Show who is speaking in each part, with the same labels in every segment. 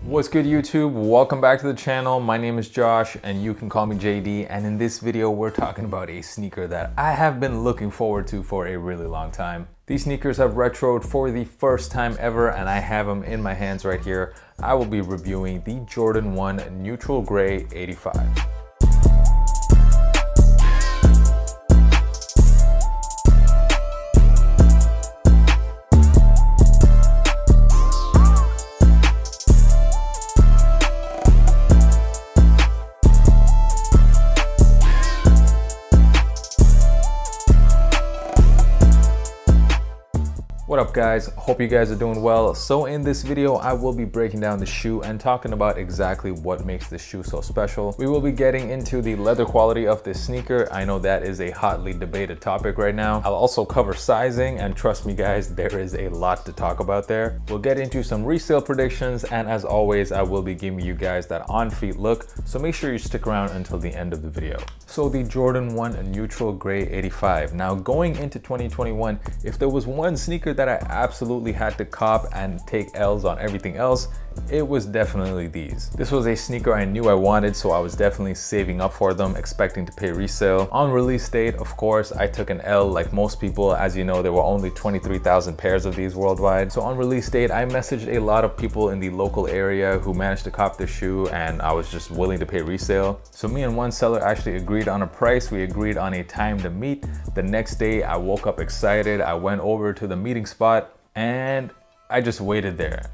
Speaker 1: What's good, YouTube? Welcome back to the channel. My name is Josh and you can call me JD, and in this video we're talking about a sneaker that I have been looking forward to for a really long time. These sneakers have retroed for the first time ever and I have them in my hands right here. I will be reviewing the Jordan 1 Neutral Gray 85. What up, guys? Hope you guys are doing well. So in this video I will be breaking down the shoe and talking about exactly what makes this shoe so special. We will be getting into the leather quality of this sneaker. I know that is a hotly debated topic right now. I'll also cover sizing, and trust me guys, there is a lot to talk about there. We'll get into some resale predictions, and as always I will be giving you guys that on-feet look, so make sure you stick around until the end of the video. So the Jordan 1 Neutral Gray 85. Now going into 2021, if there was one sneaker that I absolutely had to cop and take L's on everything else, it was definitely these. This was a sneaker I knew I wanted, so I was definitely saving up for them, expecting to pay resale. On release date, of course, I took an L like most people. As you know, there were only 23,000 pairs of these worldwide. So on release date, I messaged a lot of people in the local area who managed to cop the shoe, and I was just willing to pay resale. So me and one seller actually agreed on a price. We agreed on a time to meet. The next day, I woke up excited. I went over to the meeting spot and I just waited there,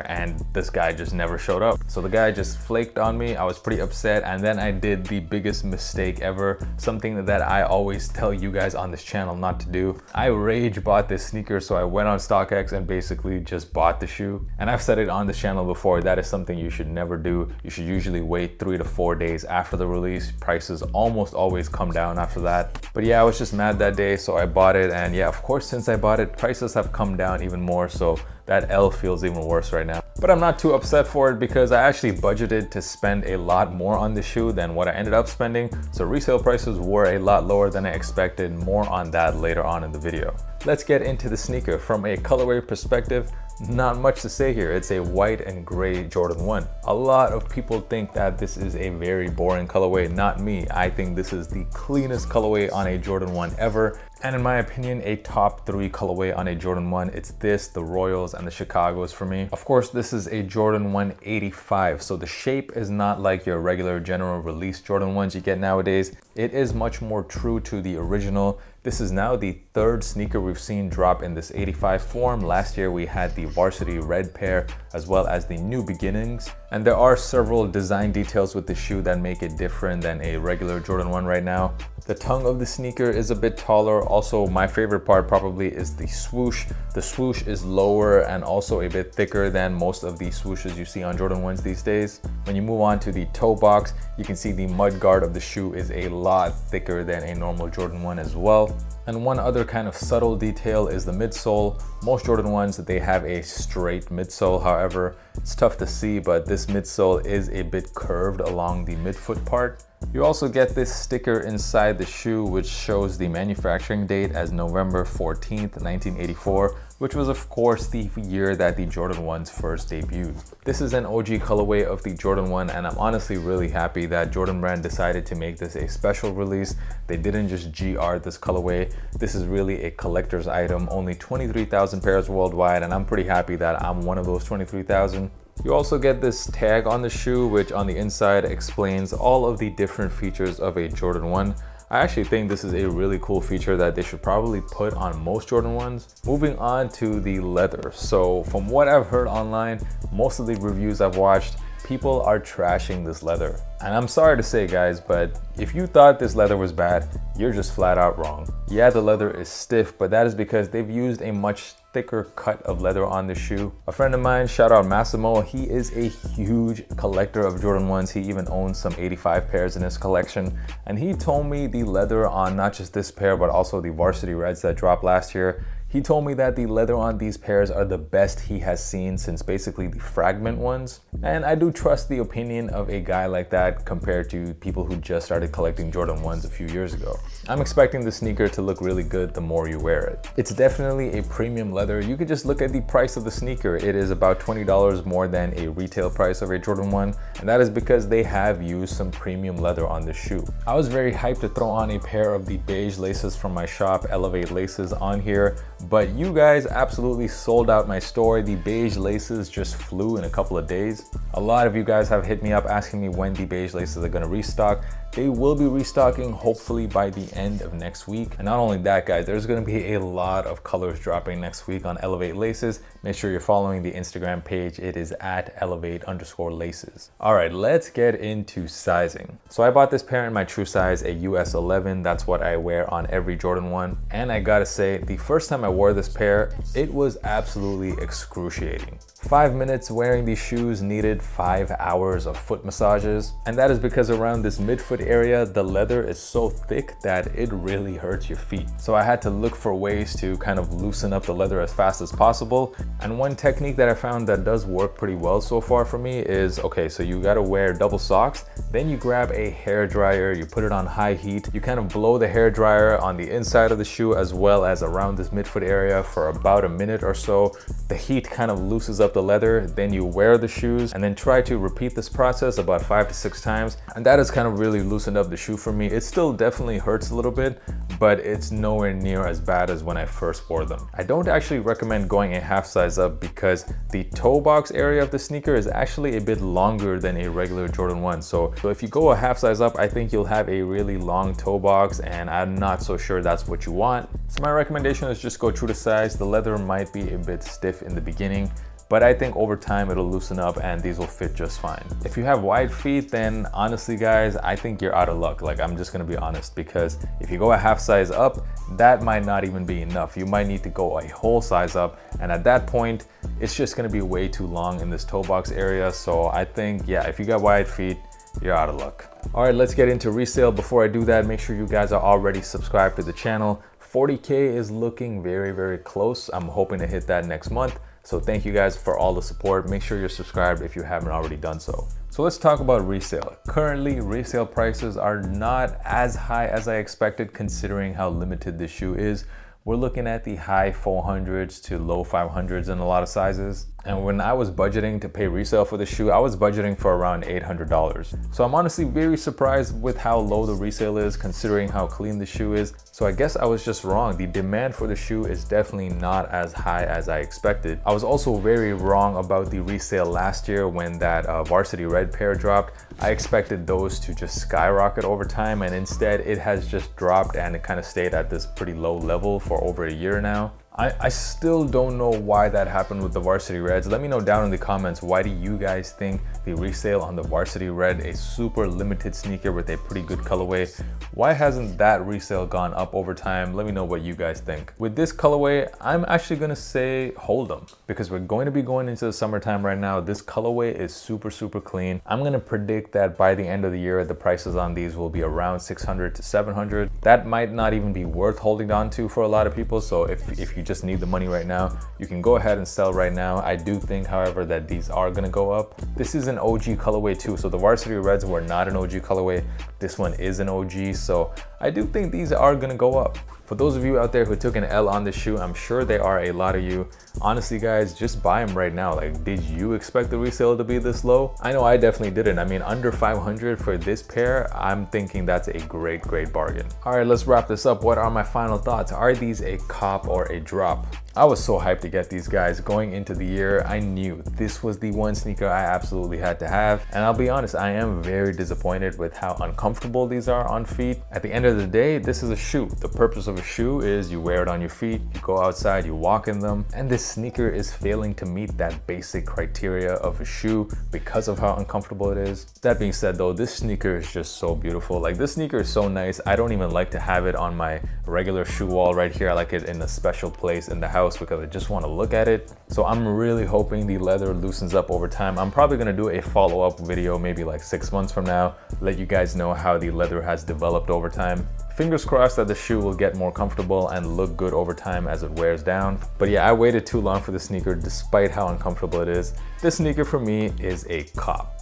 Speaker 1: and this guy just never showed up. So the guy just flaked on me. I was pretty upset, and then I did the biggest mistake ever, something that I always tell you guys on this channel not to do. I rage bought this sneaker, so I went on StockX and basically just bought the shoe. And I've said it on this channel before, that is something you should never do. You should usually wait 3 to 4 days after the release. Prices almost always come down after that. But yeah, I was just mad that day, so I bought it, and yeah, of course, since I bought it, prices have come down even more. So that L feels even worse right now. But I'm not too upset for it because I actually budgeted to spend a lot more on the shoe than what I ended up spending. So resale prices were a lot lower than I expected. More on that later on in the video. Let's get into the sneaker. From a colorway perspective, not much to say here. It's a white and gray Jordan 1. A lot of people think that this is a very boring colorway. Not me. I think this is the cleanest colorway on a Jordan 1 ever. And in my opinion, a top 3 colorway on a Jordan 1. It's this, the Royals, and the Chicagos for me. Of course, this is a Jordan 1 85, so the shape is not like your regular general release Jordan 1s you get nowadays. It is much more true to the original. This is now the 3rd sneaker we've seen drop in this 85 form. Last year we had the varsity red pair as well as the new beginnings. And there are several design details with the shoe that make it different than a regular Jordan 1 right now. The tongue of the sneaker is a bit taller. Also, my favorite part probably is the swoosh. The swoosh is lower and also a bit thicker than most of the swooshes you see on Jordan 1s these days. When you move on to the toe box, you can see the mud guard of the shoe is a lot thicker than a normal Jordan 1 as well. And one other kind of subtle detail is the midsole. Most Jordan 1s, they have a straight midsole. However, it's tough to see, but this midsole is a bit curved along the midfoot part. You also get this sticker inside the shoe which shows the manufacturing date as November 14th, 1984, which was of course the year that the Jordan 1s first debuted. This is an OG colorway of the Jordan 1, and I'm honestly really happy that Jordan Brand decided to make this a special release. They didn't just GR this colorway. This is really a collector's item, only 23,000 pairs worldwide, and I'm pretty happy that I'm one of those 23,000. You also get this tag on the shoe, which on the inside explains all of the different features of a Jordan 1. I actually think this is a really cool feature that they should probably put on most Jordan 1s. Moving on to the leather. So from what I've heard online, most of the reviews I've watched, people are trashing this leather. And I'm sorry to say guys, but if you thought this leather was bad, you're just flat out wrong. Yeah, the leather is stiff, but that is because they've used a much thicker cut of leather on the shoe. A friend of mine, shout out Massimo, he is a huge collector of Jordan 1s. He even owns some 85 pairs in his collection. And he told me the leather on not just this pair, but also the varsity reds that dropped last year, He told me that the leather on these pairs are the best he has seen since basically the Fragment ones. And I do trust the opinion of a guy like that compared to people who just started collecting Jordan 1s a few years ago. I'm expecting the sneaker to look really good the more you wear it. It's definitely a premium leather. You could just look at the price of the sneaker. It is about $20 more than a retail price of a Jordan 1, and that is because they have used some premium leather on the shoe. I was very hyped to throw on a pair of the beige laces from my shop, Elevate laces, on here, but you guys absolutely sold out my store. The beige laces just flew in a couple of days. A lot of you guys have hit me up asking me when the beige laces are going to restock. They will be restocking hopefully by the end of next week. And not only that, guys, there's going to be a lot of colors dropping next week on Elevate Laces. Make sure you're following the Instagram page. It is at elevate_laces. All right, let's get into sizing. So I bought this pair in my true size, a US 11. That's what I wear on every Jordan 1. And I gotta say, the first time I wore this pair, it was absolutely excruciating. 5 minutes wearing these shoes needed 5 hours of foot massages. And that is because around this midfoot area, the leather is so thick that it really hurts your feet. So I had to look for ways to kind of loosen up the leather as fast as possible. And one technique that I found that does work pretty well so far for me is, okay, so you gotta wear double socks, then you grab a hair dryer, you put it on high heat, you kind of blow the hair dryer on the inside of the shoe as well as around this midfoot area for about a minute or so. The heat kind of loosens up the leather, then you wear the shoes and then try to repeat this process about 5 to 6 times. And that has kind of really loosened up the shoe for me. It still definitely hurts a little bit, but it's nowhere near as bad as when I first wore them. I don't actually recommend going a half size up because the toe box area of the sneaker is actually a bit longer than a regular Jordan 1. So if you go a half size up, I think you'll have a really long toe box, and I'm not so sure that's what you want. So my recommendation is just go true to size. The leather might be a bit stiff in the beginning, but I think over time it'll loosen up and these will fit just fine. If you have wide feet, then honestly guys, I think you're out of luck. Like, I'm just gonna be honest, because if you go a half size up, that might not even be enough. You might need to go a whole size up, and at that point, it's just gonna be way too long in this toe box area. So I think, yeah, if you got wide feet, you're out of luck. All right, let's get into resale. Before I do that, make sure you guys are already subscribed to the channel. 40K is looking very, very close. I'm hoping to hit that next month. So thank you guys for all the support. Make sure you're subscribed if you haven't already done so. So let's talk about resale. Currently, resale prices are not as high as I expected considering how limited this shoe is. We're looking at the high 400s to low 500s in a lot of sizes. And when I was budgeting to pay resale for the shoe, I was budgeting for around $800. So I'm honestly very surprised with how low the resale is considering how clean the shoe is. So I guess I was just wrong. The demand for the shoe is definitely not as high as I expected. I was also very wrong about the resale last year when that Varsity Red pair dropped. I expected those to just skyrocket over time, and instead it has just dropped and it kind of stayed at this pretty low level for over a year now. I still don't know why that happened with the Varsity Reds. Let me know down in the comments, why do you guys think the resale on the Varsity Red, a super limited sneaker with a pretty good colorway, why hasn't that resale gone up over time? Let me know what you guys think. With this colorway, I'm actually gonna say hold them because we're going to be going into the summertime right now. This colorway is super, super clean. I'm gonna predict that by the end of the year, the prices on these will be around 600 to 700. That might not even be worth holding on to for a lot of people. So if you just need the money right now, you can go ahead and sell right now. I do think, however, that these are gonna go up. This is an OG colorway too. So the Varsity Reds were not an OG colorway. This one is an OG. So I do think these are gonna go up. For those of you out there who took an L on this shoe, I'm sure there are a lot of you. Honestly, guys, just buy them right now. Like, did you expect the resale to be this low? I know I definitely didn't. I mean, under 500 for this pair, I'm thinking that's a great, great bargain. All right, let's wrap this up. What are my final thoughts? Are these a cop or a drop? I was so hyped to get these guys. Going into the year, I knew this was the one sneaker I absolutely had to have. And I'll be honest, I am very disappointed with how uncomfortable these are on feet. At the end of the day, this is a shoe. The purpose of a shoe is you wear it on your feet, you go outside, you walk in them. And this sneaker is failing to meet that basic criteria of a shoe because of how uncomfortable it is. That being said though, this sneaker is just so beautiful. Like, this sneaker is so nice. I don't even like to have it on my regular shoe wall right here. I like it in a special place in the house house because I just want to look at it. So I'm really hoping the leather loosens up over time. I'm probably going to do a follow-up video maybe like 6 months from now, let you guys know how the leather has developed over time. Fingers crossed that the shoe will get more comfortable and look good over time as it wears down. But yeah, I waited too long for the sneaker despite how uncomfortable it is. This sneaker for me is a cop.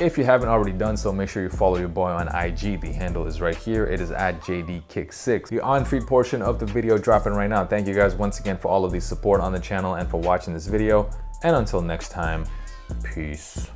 Speaker 1: If you haven't already done so, make sure you follow your boy on IG. The handle is right here. It is at JDKick6. The on-feed portion of the video dropping right now. Thank you guys once again for all of the support on the channel and for watching this video. And until next time, peace.